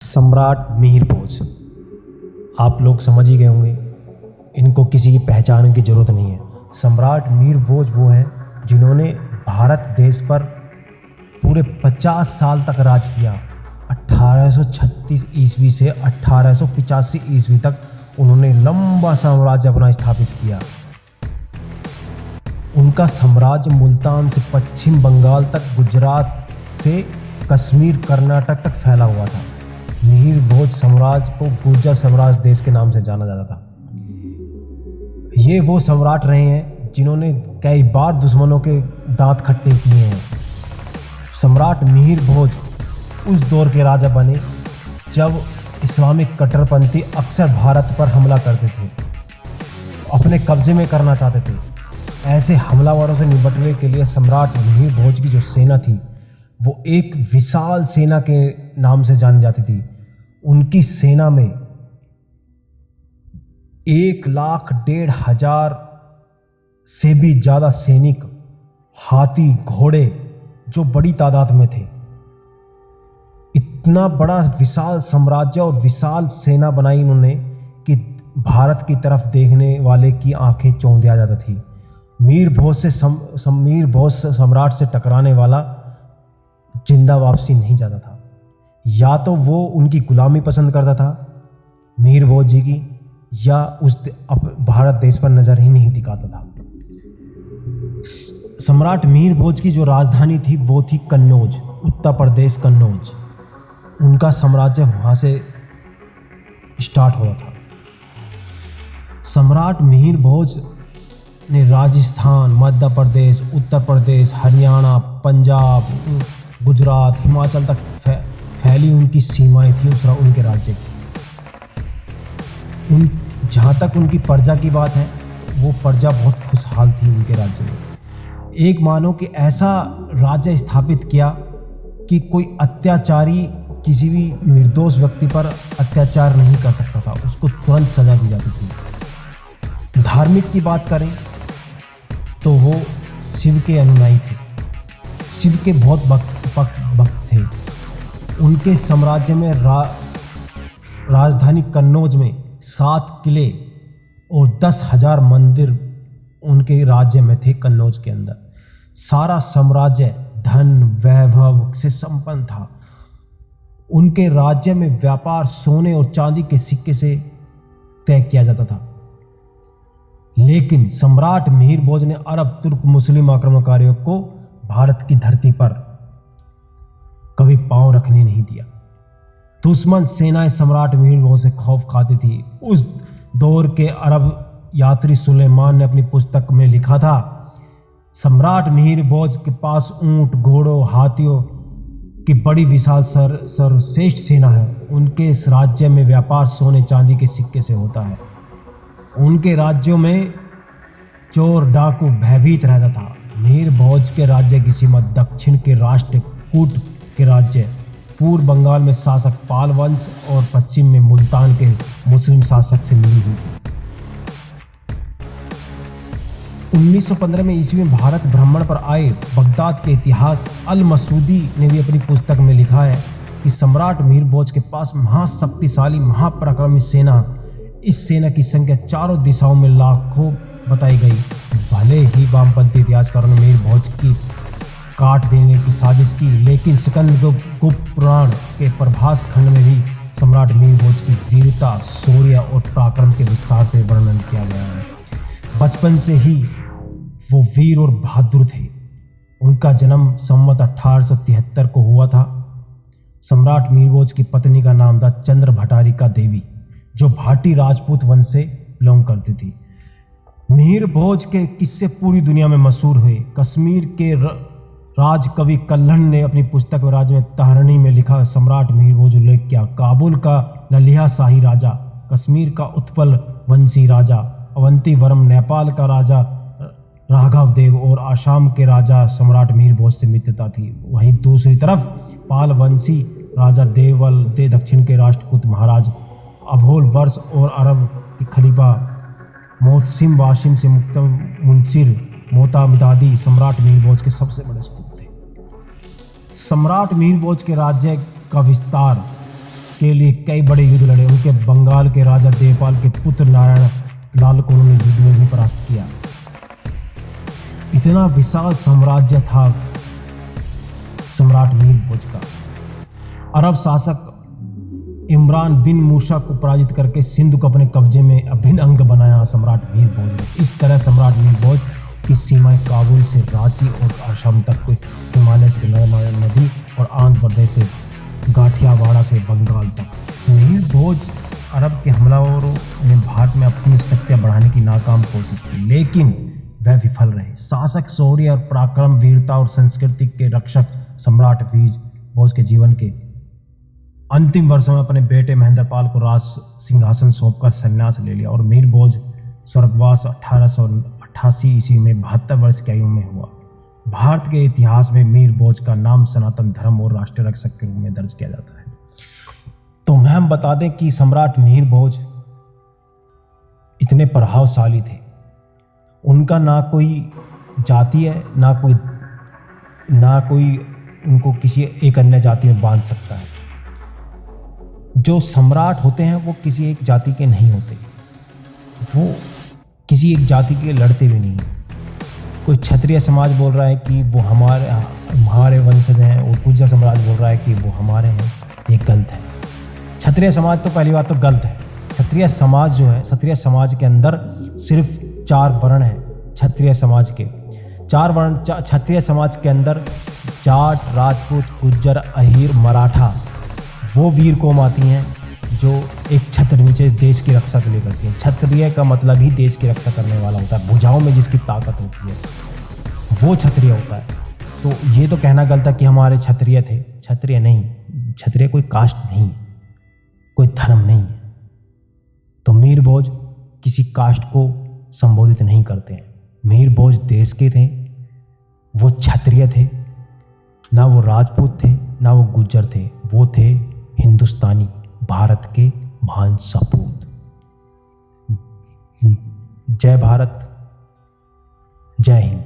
सम्राट मिहिर भोज, आप लोग समझ ही गए होंगे, इनको किसी की पहचान की ज़रूरत नहीं है। सम्राट मिहिर भोज वो हैं जिन्होंने भारत देश पर पूरे 50 साल तक राज किया। 1836 ईस्वी से 1885 ईस्वी तक उन्होंने लंबा साम्राज्य अपना स्थापित किया। उनका साम्राज्य मुल्तान से पश्चिम बंगाल तक, गुजरात से कश्मीर, कर्नाटक तक फैला हुआ था। मिहिर भोज साम्राज्य को गुर्जर साम्राज्य देश के नाम से जाना जाता था। ये वो सम्राट रहे हैं जिन्होंने कई बार दुश्मनों के दांत खट्टे किए हैं। सम्राट मिहिर भोज उस दौर के राजा बने जब इस्लामिक कट्टरपंथी अक्सर भारत पर हमला करते थे, अपने कब्जे में करना चाहते थे। ऐसे हमलावरों से निपटने के लिए सम्राट मिहिर भोज की जो सेना थी वो एक विशाल सेना के नाम से जानी जाती थी। उनकी सेना में 1,50,000 से भी ज़्यादा सैनिक, हाथी, घोड़े, जो बड़ी तादाद में थे। इतना बड़ा विशाल साम्राज्य और विशाल सेना बनाई उन्होंने कि भारत की तरफ देखने वाले की आंखें चौंधिया जाती थी। मिहिर भोज सम्राट से टकराने वाला जिंदा वापसी नहीं जाता था। या तो वो उनकी गुलामी पसंद करता था मिहिर भोज जी की, या उस भारत देश पर नज़र ही नहीं टिकाता था। सम्राट मिहिर भोज की जो राजधानी थी वो थी कन्नौज, उत्तर प्रदेश कन्नौज। उनका साम्राज्य वहाँ से स्टार्ट हुआ था। सम्राट मिहिर भोज ने राजस्थान, मध्य प्रदेश, उत्तर प्रदेश, हरियाणा, पंजाब, गुजरात, हिमाचल तक फैली उनकी सीमाएं थी उनके राज्य की। जहाँ तक उनकी प्रजा की बात है, वो प्रजा बहुत खुशहाल थी उनके राज्य में। एक मानो कि ऐसा राज्य स्थापित किया कि कोई अत्याचारी किसी भी निर्दोष व्यक्ति पर अत्याचार नहीं कर सकता था, उसको तुरंत सजा दी जाती थी। धार्मिक की बात करें तो वो शिव के अनुयायी थे, शिव के बहुत भक्त थे। उनके साम्राज्य में राजधानी कन्नौज में 7 किले और 10,000 मंदिर उनके राज्य में थे। कन्नौज के अंदर सारा साम्राज्य धन वैभव से संपन्न था। उनके राज्य में व्यापार सोने और चांदी के सिक्के से तय किया जाता था। लेकिन सम्राट मिहिर भोज ने अरब, तुर्क, मुस्लिम आक्रमणकारियों को भारत की धरती पर कभी पांव रखने नहीं दिया। दुश्मन सेनाएं सम्राट मिहिर भोज से खौफ खाती थी। उस दौर के अरब यात्री सुलेमान ने अपनी पुस्तक में लिखा था, सम्राट मिहिर भोज के पास ऊंट, घोड़ों, हाथियों की बड़ी विशाल सर्वश्रेष्ठ सेना है। उनके इस राज्य में व्यापार सोने चांदी के सिक्के से होता है। उनके राज्यों में चोर डाकू भयभीत रहता था। मिहिर भोज के राज्य की सीमा दक्षिण के राष्ट्रकूट के राज्य, पूर्व बंगाल में शासक पाल वंश और पश्चिम में मुल्तान के मुस्लिम शासक से मिली हुई थी। 1915 में ईस्वी में भारत भ्रमण पर आए बगदाद के इतिहास अल मसूदी ने भी अपनी पुस्तक में लिखा है कि सम्राट मिहिर भोज के पास महाशक्तिशाली, महापराक्रमी सेना। इस सेना की संख्या चारों दिशाओं में लाखों बताई गई। भले ही वामपंथी इतिहासकारों ने मिहिर भोज की काट देने की साजिश की, लेकिन सिकंदगुप्त पुराण के प्रभास खंड में भी सम्राट मिहिर भोज की वीरता, शौर्य और पराक्रम के विस्तार से वर्णन किया गया है। बचपन से ही वो वीर और बहादुर थे। उनका जन्म संवत 1873 को हुआ था। सम्राट मिहिर भोज की पत्नी का नाम था चंद्र भटारिका देवी, जो भाटी राजपूत वंश से बिलोंग करती थी। मिहिर भोज के किस्से पूरी दुनिया में मशहूर हुए। कश्मीर के राजकवि कल्हण ने अपनी पुस्तक राज में तारणी में लिखा, सम्राट मिहिर भोज उल्लेख किया काबुल का ललिहा शाही राजा, कश्मीर का उत्पल वंशी राजा, अवंतीवरम नेपाल का राजा राघव देव और आसाम के राजा सम्राट मिहिर भोज से मित्रता थी। वहीं दूसरी तरफ पाल वंशी राजा देवल दे दक्षिण के राष्ट्रकूट महाराज अभोल वर्ष और अरब के खलीफा मोहसिम वासिम से मुंसिर मोतामिदादी सम्राट मिहिर भोज के सबसे बड़े सपूत थे। सम्राट मिहिर भोज के राज्य का विस्तार के लिए कई बड़े युद्ध लड़े। उनके बंगाल के राजा देवपाल के पुत्र नारायण लाल को उन्होंने युद्ध में भी परास्त किया। इतना विशाल साम्राज्य था सम्राट मीर भोज का। अरब शासक इमरान बिन मूसा को पराजित करके सिंधु को अपने कब्जे में अभिन्न अंग बनाया सम्राट मीर भोज ने। इस तरह सम्राट मीर भोज की सीमाएं काबुल से रांची और असम तक, हिमालय से नर्मदा नदी और आंध्र प्रदेश से गाठियावाड़ा से बंगाल तक। मीर भोज अरब के हमलावरों ने भारत में अपनी शक्ति बढ़ाने की नाकाम कोशिश की, लेकिन वह विफल रहे। शासक शौर्य और पराक्रम, वीरता और संस्कृति के रक्षक सम्राट मीर भोज के जीवन के अंतिम वर्षों में अपने बेटे महेंद्रपाल को राज सिंहासन सौंपकर संन्यास ले लिया और मीर भोज स्वर्गवास 1888 ईस्वी में 72 वर्ष की आयु में हुआ। भारत के इतिहास में मीर भोज का नाम सनातन धर्म और राष्ट्रीय रक्षक के रूप में दर्ज किया जाता है। तो हम बता दें कि सम्राट मीर भोज इतने प्रभावशाली थे। उनका ना कोई जाति है, ना कोई उनको किसी एक अन्य जाति में बांध सकता है। जो सम्राट होते हैं वो किसी एक जाति के नहीं होते, वो किसी एक जाति के लड़ते भी नहीं। कोई क्षत्रिय समाज बोल रहा है कि वो हमारे वंशज हैं और गुर्जर समाज बोल रहा है कि वो हमारे हैं, ये गलत है। क्षत्रिय समाज तो पहली बात तो गलत है। क्षत्रिय समाज जो है, क्षत्रिय समाज के अंदर सिर्फ 4 वर्ण हैं। क्षत्रिय समाज के 4 वर्ण, क्षत्रिय समाज के अंदर जाट, राजपूत, गुज्जर, अहीर, मराठा वो वीर कौम आती हैं जो एक छत्र नीचे देश की रक्षा के लिए करती हैं। क्षत्रिय का मतलब ही देश की रक्षा करने वाला होता है, भुजाओं में जिसकी ताकत होती है वो क्षत्रिय होता है। तो ये तो कहना गलत है कि हमारे क्षत्रिय थे। क्षत्रिय नहीं, क्षत्रिय कोई कास्ट नहीं, कोई धर्म नहीं है। तो मीर भोज किसी कास्ट को संबोधित नहीं करते हैं। मीर भोज देश के थे, वो क्षत्रिय थे, ना वो राजपूत थे ना वो गुज्जर थे, वो थे हिंदुस्तानी, भारत के महान सपूत। जय भारत, जय हिंद।